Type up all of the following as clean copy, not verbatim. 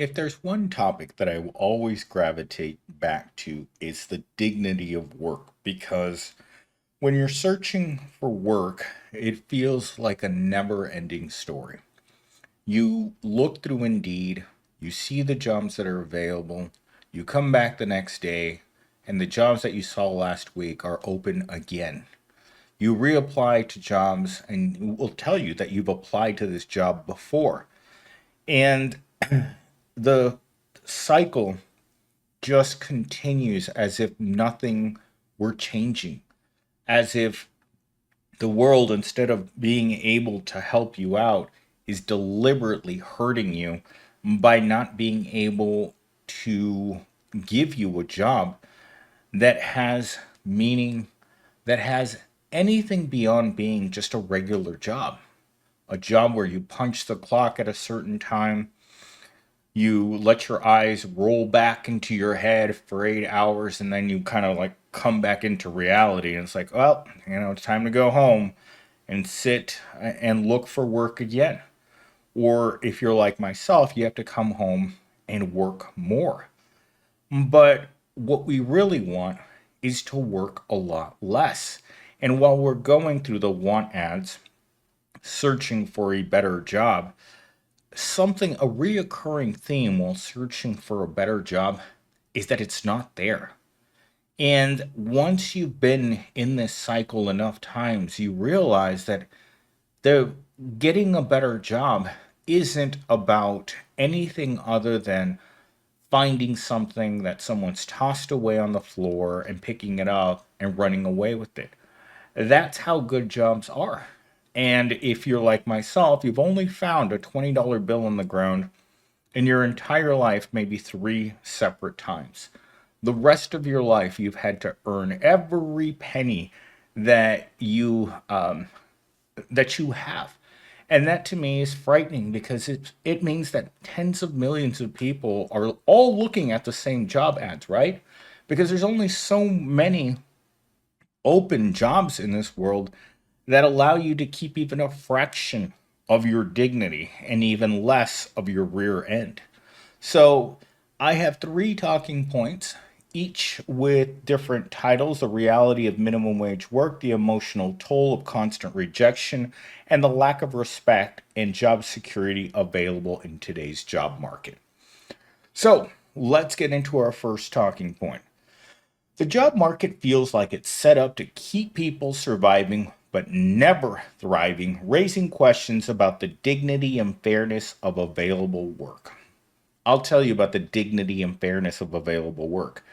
If there's one topic that I will always gravitate back to, it's the dignity of work because when you're searching for work, it feels like a never ending story. You look through Indeed, you see the jobs that are available, you come back the next day, and the jobs that you saw last week are open again. You reapply to jobs, and it will tell you that you've applied to this job before. And the cycle just continues as if nothing were changing, as if the world, instead of being able to help you out, is deliberately hurting you by not being able to give you a job that has meaning, that has anything beyond being just a regular job. A job where you punch the clock at a certain time, you let your eyes roll back into your head for 8 hours, and then you kind of like come back into reality. And it's like, well, it's time to go home and sit and look for work again. Or if you're like myself, you have to come home and work more. But what we really want is to work a lot less. And while we're going through the want ads, searching for a better job, a reoccurring theme while searching for a better job is that it's not there. And once you've been in this cycle enough times, you realize that the getting a better job isn't about anything other than finding something that someone's tossed away on the floor and picking it up and running away with it. That's how good jobs are. And if you're like myself, you've only found a $20 bill on the ground in your entire life, maybe three separate times. The rest of your life, you've had to earn every penny that you have. And that to me is frightening because it means that tens of millions of people are all looking at the same job ads, right? Because there's only so many open jobs in this world that allow you to keep even a fraction of your dignity and even less of your rear end. So I have three talking points, each with different titles: the reality of minimum wage work, the emotional toll of constant rejection, and the lack of respect and job security available in today's job market. So let's get into our first talking point. The job market feels like it's set up to keep people surviving but never thriving, raising questions about the dignity and fairness of available work. I'll tell you about the dignity and fairness of available work.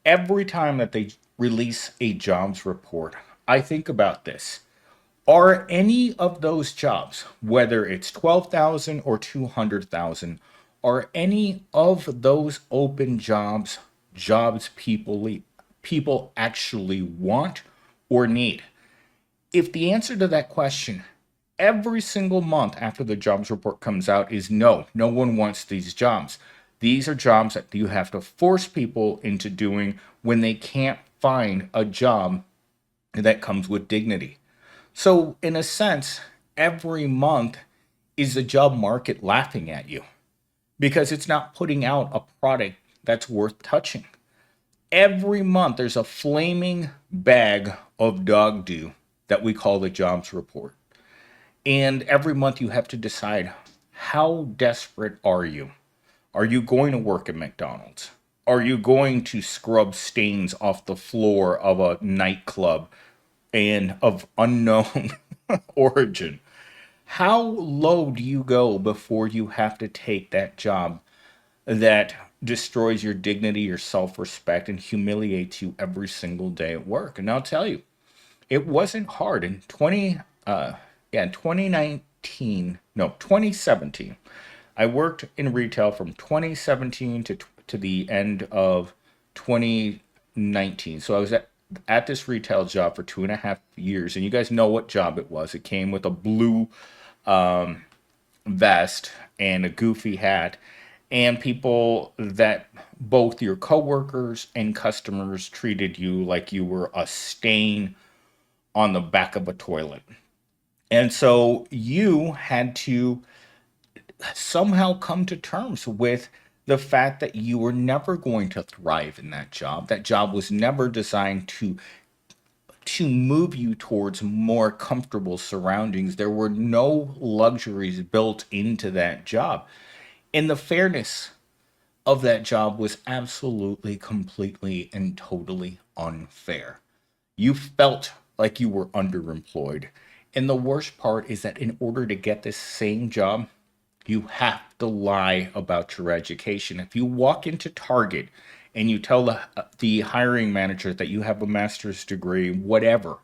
Every time that they release a jobs report, I think about this. Are any of those jobs, whether it's 12,000 or 200,000, are any of those open jobs people actually want or need? If the answer to that question every single month after the jobs report comes out is no, no one wants these jobs. These are jobs that you have to force people into doing when they can't find a job that comes with dignity. So, in a sense, every month is the job market laughing at you because it's not putting out a product that's worth touching. Every month, there's a flaming bag of dog doo that we call the jobs report. And every month, you have to decide, how desperate are you? Are you going to work at McDonald's? Are you going to scrub stains off the floor of a nightclub and of unknown origin? How low do you go before you have to take that job that destroys your dignity, your self respect, and humiliates you every single day at work? And I'll tell you, it wasn't hard in 2019, no, 2017. I worked in retail from 2017 to the end of 2019. So I was at this retail job for 2.5 years, and you guys know what job it was. It came with a blue vest and a goofy hat, and people that both your coworkers and customers treated you like you were a stain on the back of a toilet. And so you had to somehow come to terms with The fact that you were never going to thrive in that job was never designed to move you towards more comfortable surroundings. There were no luxuries built into that job. And the fairness of that job was absolutely, completely, and totally unfair. You felt like you were underemployed. And the worst part is that in order to get this same job, you have to lie about your education. If you walk into Target and you tell the hiring manager that you have a master's degree, whatever,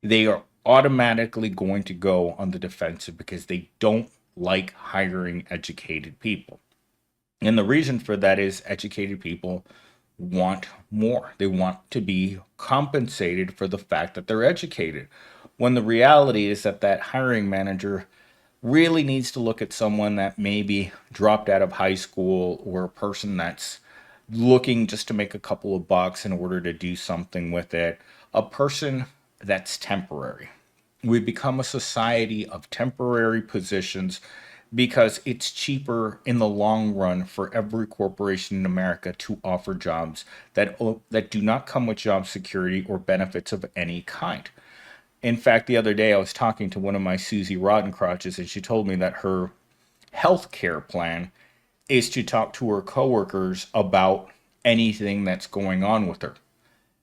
they are automatically going to go on the defensive because they don't like hiring educated people. And the reason for that is educated people want more. They want to be compensated for the fact that they're educated. When the reality is that that hiring manager really needs to look at someone that maybe dropped out of high school, or a person that's looking just to make a couple of bucks in order to do something with it, a person that's temporary. We become a society of temporary positions because it's cheaper in the long run for every corporation in America to offer jobs that do not come with job security or benefits of any kind. In fact, the other day I was talking to one of my Susie Roddencrotches, and she told me that her health care plan is to talk to her coworkers about anything that's going on with her.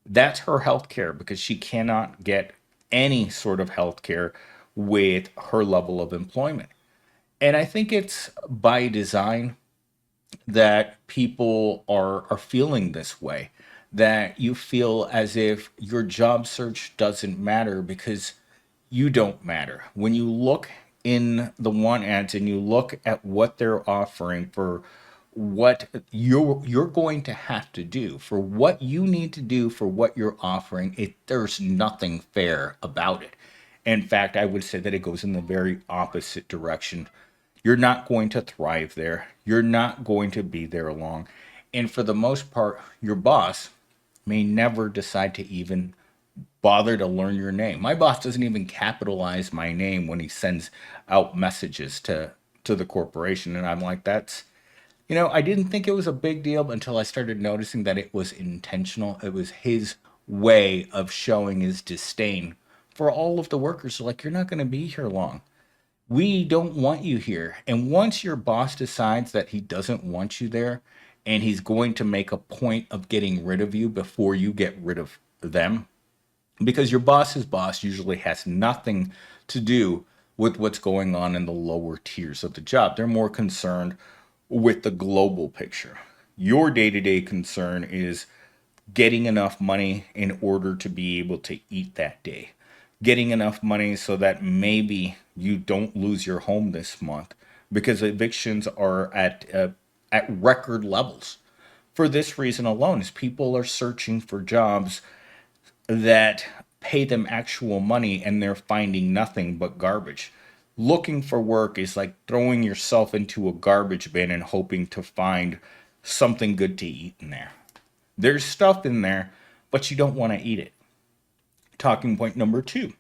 That's her health care because she cannot get any sort of health care with her level of employment. And I think it's by design that people are feeling this way, that you feel as if your job search doesn't matter because you don't matter. When you look in the want ads and you look at what they're offering for what you're going to have to do, for what you need to do, for what you're offering, there's nothing fair about it. In fact, I would say that it goes in the very opposite direction. You're not going to thrive there. You're not going to be there long. And for the most part, your boss may never decide to even bother to learn your name. My boss doesn't even capitalize my name when he sends out messages to the corporation. And I'm like, I didn't think it was a big deal until I started noticing that it was intentional. It was his way of showing his disdain for all of the workers. Like, you're not going to be here long. We don't want you here. And once your boss decides that he doesn't want you there and he's going to make a point of getting rid of you before you get rid of them, because your boss's boss usually has nothing to do with what's going on in the lower tiers of the job. They're more concerned with the global picture. Your day to day concern is getting enough money in order to be able to eat that day, getting enough money so that maybe you don't lose your home this month because evictions are at record levels. For this reason alone, is people are searching for jobs that pay them actual money and they're finding nothing but garbage. Looking for work is like throwing yourself into a garbage bin and hoping to find something good to eat in there. There's stuff in there, but you don't want to eat it. Talking point number two.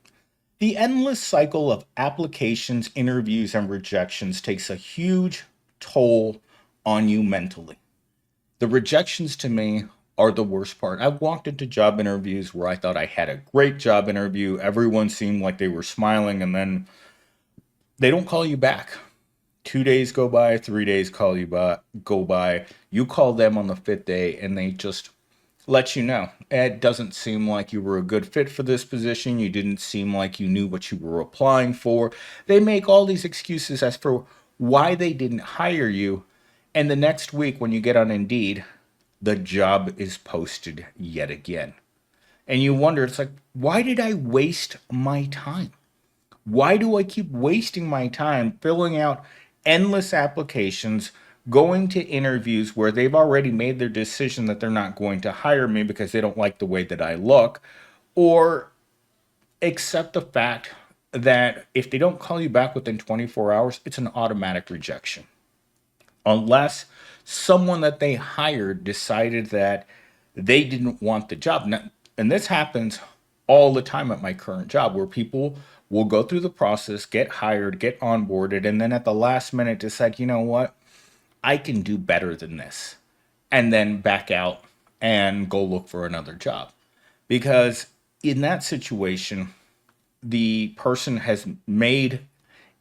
The endless cycle of applications, interviews, and rejections takes a huge toll on you mentally. The rejections to me are the worst part. I've walked into job interviews where I thought I had a great job interview. Everyone seemed like they were smiling, and then they don't call you back. 2 days go by, 3 days go by. You call them on the fifth day, and they just let you know it doesn't seem like you were a good fit for this position. You didn't seem like you knew what you were applying for. They make all these excuses as for why they didn't hire you. And the next week, when you get on Indeed, the job is posted yet again. And you wonder, it's like, why did I waste my time? Why do I keep wasting my time filling out endless applications, going to interviews where they've already made their decision that they're not going to hire me because they don't like the way that I look, or accept the fact that if they don't call you back within 24 hours, it's an automatic rejection? Unless someone that they hired decided that they didn't want the job. And this happens all the time at my current job, where people will go through the process, get hired, get onboarded, and then at the last minute decide, you know what? I can do better than this, and then back out and go look for another job. Because in that situation, the person has made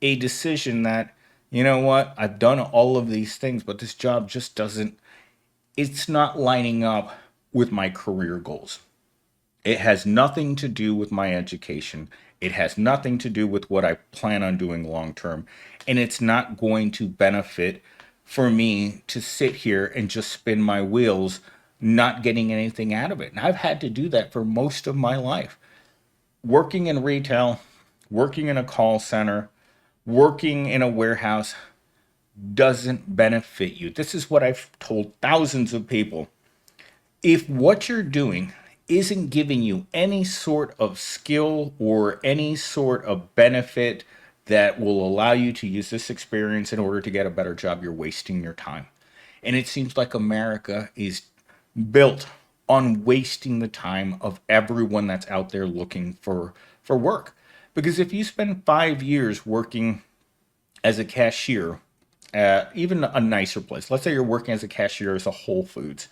a decision that, you know what, I've done all of these things, but this job just doesn't, it's not lining up with my career goals. It has nothing to do with my education. It has nothing to do with what I plan on doing long term. And it's not going to benefit for me to sit here and just spin my wheels, not getting anything out of it. And I've had to do that for most of my life. Working in retail, working in a call center, working in a warehouse doesn't benefit you. This is what I've told thousands of people. If what you're doing isn't giving you any sort of skill or any sort of benefit that will allow you to use this experience in order to get a better job, you're wasting your time. And it seems like America is built on wasting the time of everyone that's out there looking for work. Because if you spend 5 years working as a cashier at even a nicer place, let's say you're working as a cashier as a Whole Foods,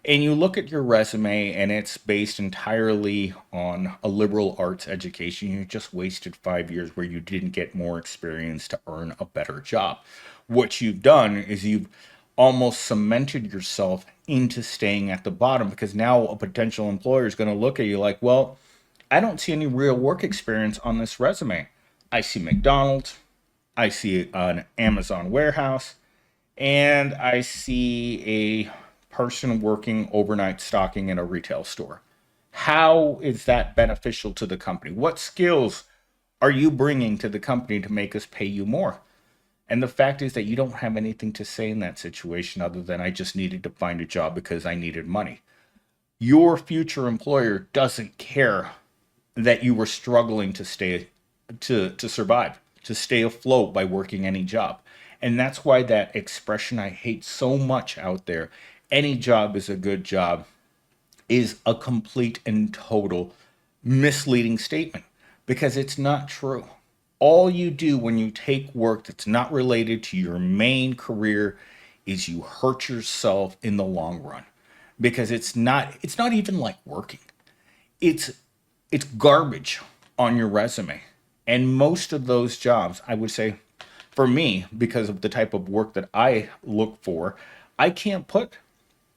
and you look at your resume and it's based entirely on a liberal arts education, you just wasted 5 years where you didn't get more experience to earn a better job. What you've done is you've almost cemented yourself into staying at the bottom, because now a potential employer is going to look at you like, well, I don't see any real work experience on this resume. I see McDonald's, I see an Amazon warehouse, and I see a person working overnight stocking in a retail store. How is that beneficial to the company? What skills are you bringing to the company to make us pay you more? And the fact is that you don't have anything to say in that situation other than, I just needed to find a job because I needed money. Your future employer doesn't care that you were struggling to stay to survive, to stay afloat by working any job. And that's why that expression I hate so much out there, any job is a good job, is a complete and total misleading statement, because it's not true. All you do when you take work that's not related to your main career is you hurt yourself in the long run, because it's not even like working. It's it's garbage on your resume. And most of those jobs, I would say, for me, because of the type of work that I look for, I can't put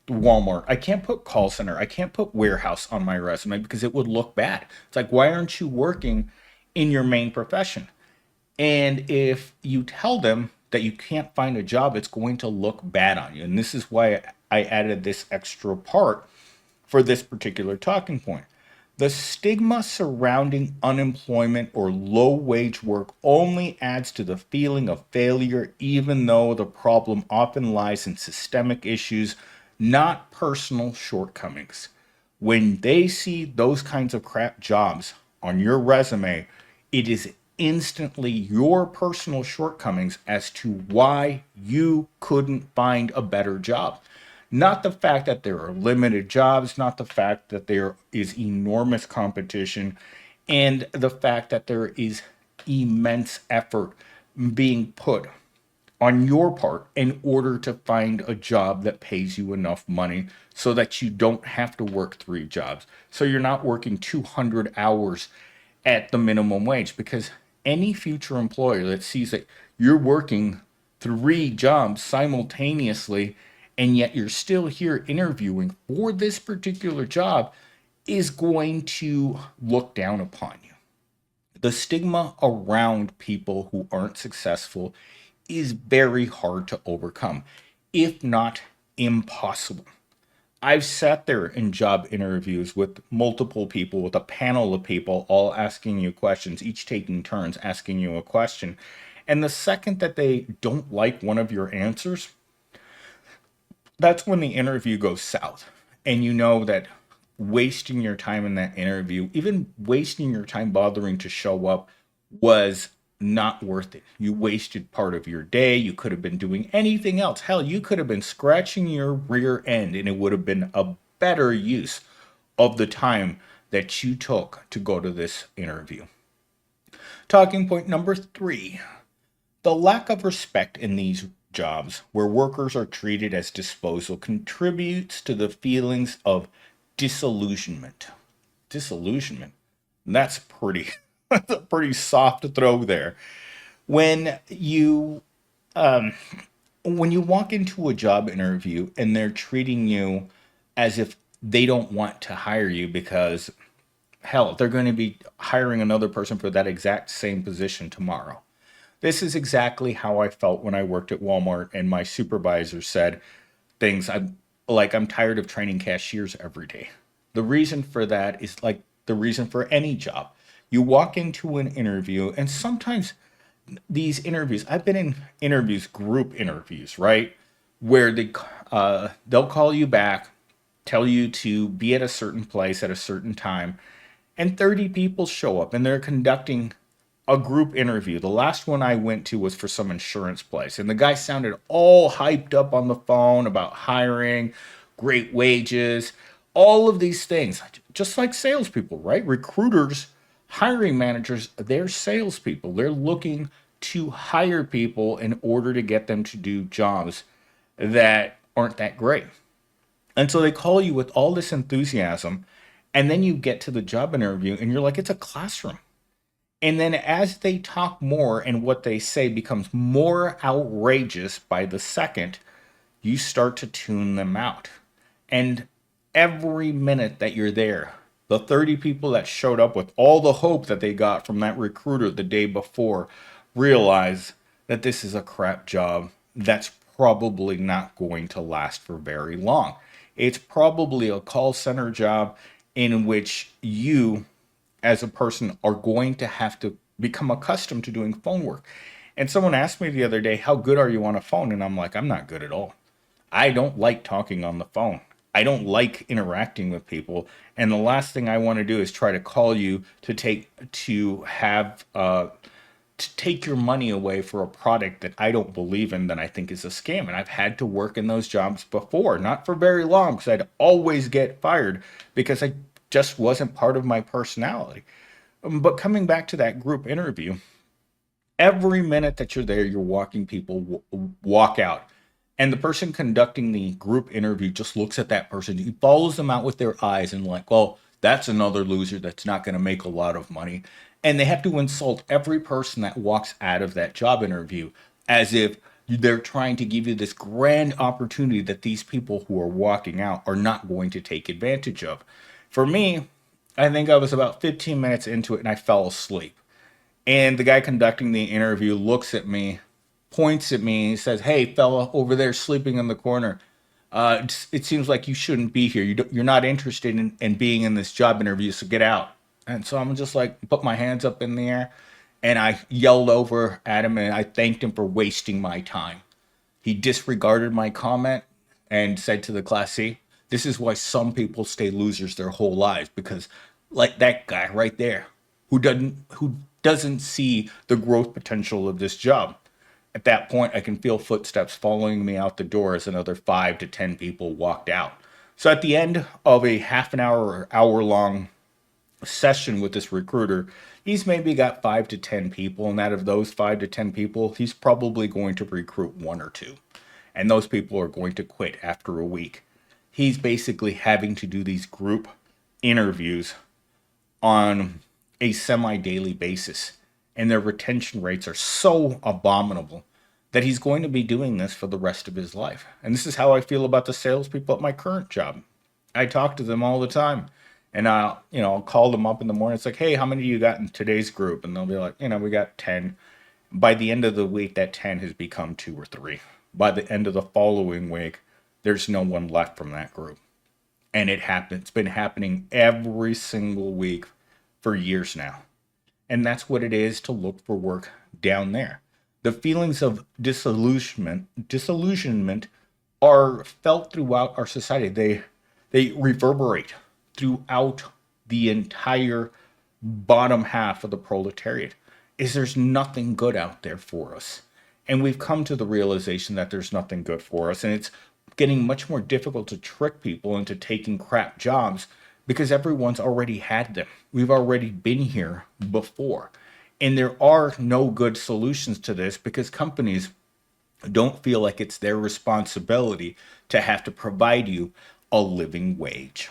Walmart, I can't put call center, I can't put warehouse on my resume because it would look bad. It's like, why aren't you working in your main profession? And if you tell them that you can't find a job, it's going to look bad on you. And this is why I added this extra part for this particular talking point. The stigma surrounding unemployment or low wage work only adds to the feeling of failure, even though the problem often lies in systemic issues, not personal shortcomings. When they see those kinds of crap jobs on your resume, it is instantly your personal shortcomings as to why you couldn't find a better job. Not the fact that there are limited jobs, not the fact that there is enormous competition, and the fact that there is immense effort being put on your part in order to find a job that pays you enough money so that you don't have to work 3 jobs. So you're not working 200 hours at the minimum wage, because any future employer that sees that you're working 3 jobs simultaneously and yet you're still here interviewing for this particular job is going to look down upon you. The stigma around people who aren't successful is very hard to overcome, if not impossible. I've sat there in job interviews with multiple people, with a panel of people, all asking you questions, each taking turns asking you a question. And the second that they don't like one of your answers, that's when the interview goes south. And you know that wasting your time in that interview, even wasting your time bothering to show up, was not worth it. You wasted part of your day. You could have been doing anything else. Hell, you could have been scratching your rear end and it would have been a better use of the time that you took to go to this interview. Talking point number 3, the lack of respect in these jobs where workers are treated as disposal contributes to the feelings of disillusionment. Disillusionment. That's pretty that's a pretty soft throw there. When you when you walk into a job interview and they're treating you as if they don't want to hire you because hell, they're going to be hiring another person for that exact same position tomorrow. This is exactly how I felt when I worked at Walmart and my supervisor said things I'm tired of training cashiers every day. The reason for that is like the reason for any job. You walk into an interview and sometimes these interviews, I've been in interviews, group interviews, right? Where they'll call you back, tell you to be at a certain place at a certain time, and 30 people show up and they're conducting a group interview. The last one I went to was for some insurance place, and the guy sounded all hyped up on the phone about hiring, great wages, all of these things, just like salespeople, right? Recruiters, hiring managers, they're salespeople. They're looking to hire people in order to get them to do jobs that aren't that great. And so they call you with all this enthusiasm, and then you get to the job interview and you're like, it's a classroom. And then as they talk more and what they say becomes more outrageous by the second, you start to tune them out. And every minute that you're there, the 30 people that showed up with all the hope that they got from that recruiter the day before realize that this is a crap job that's probably not going to last for very long. It's probably a call center job in which you as a person are going to have to become accustomed to doing phone work. And someone asked me the other day, how good are you on a phone? And I'm like, I'm not good at all. I don't like talking on the phone. I don't like interacting with people. And the last thing I want to do is try to call you to take your money away for a product that I don't believe in, that I think is a scam. And I've had to work in those jobs before, not for very long, because I'd always get fired because I just wasn't part of my personality. But coming back to that group interview, every minute that you're there, you're walking people walk out. And the person conducting the group interview just looks at that person. He follows them out with their eyes and like, well, that's another loser that's not going to make a lot of money. And they have to insult every person that walks out of that job interview as if they're trying to give you this grand opportunity that these people who are walking out are not going to take advantage of. For me, I think I was about 15 minutes into it and I fell asleep. And the guy conducting the interview looks at me, points at me, and he says, "Hey, fella over there sleeping in the corner, it seems like you shouldn't be here. You're not interested in being in this job interview, so get out." And so I'm just like, put my hands up in the air, and I yelled over at him, and I thanked him for wasting my time. He disregarded my comment and said to the class, "See, this is why some people stay losers their whole lives, because like that guy right there who doesn't see the growth potential of this job." At that point, I can feel footsteps following me out the door as another 5 to 10 people walked out. So at the end of a half an hour or hour long session with this recruiter, he's maybe got 5 to 10 people, and out of those 5 to 10 people, he's probably going to recruit one or two. And those people are going to quit after a week. He's basically having to do these group interviews on a semi daily basis. And their retention rates are so abominable that he's going to be doing this for the rest of his life. And this is how I feel about the salespeople at my current job. I talk to them all the time. And I'll call them up in the morning. It's like, hey, how many do you got in today's group? And they'll be like, we got 10. By the end of the week, that 10 has become 2 or 3. By the end of the following week, there's no one left from that group. And it's been happening every single week for years now. And that's what it is to look for work down there. The feelings of disillusionment are felt throughout our society. They reverberate throughout the entire bottom half of the proletariat. There's nothing good out there for us. And we've come to the realization that there's nothing good for us. And it's getting much more difficult to trick people into taking crap jobs because everyone's already had them. We've already been here before. And there are no good solutions to this because companies don't feel like it's their responsibility to have to provide you a living wage.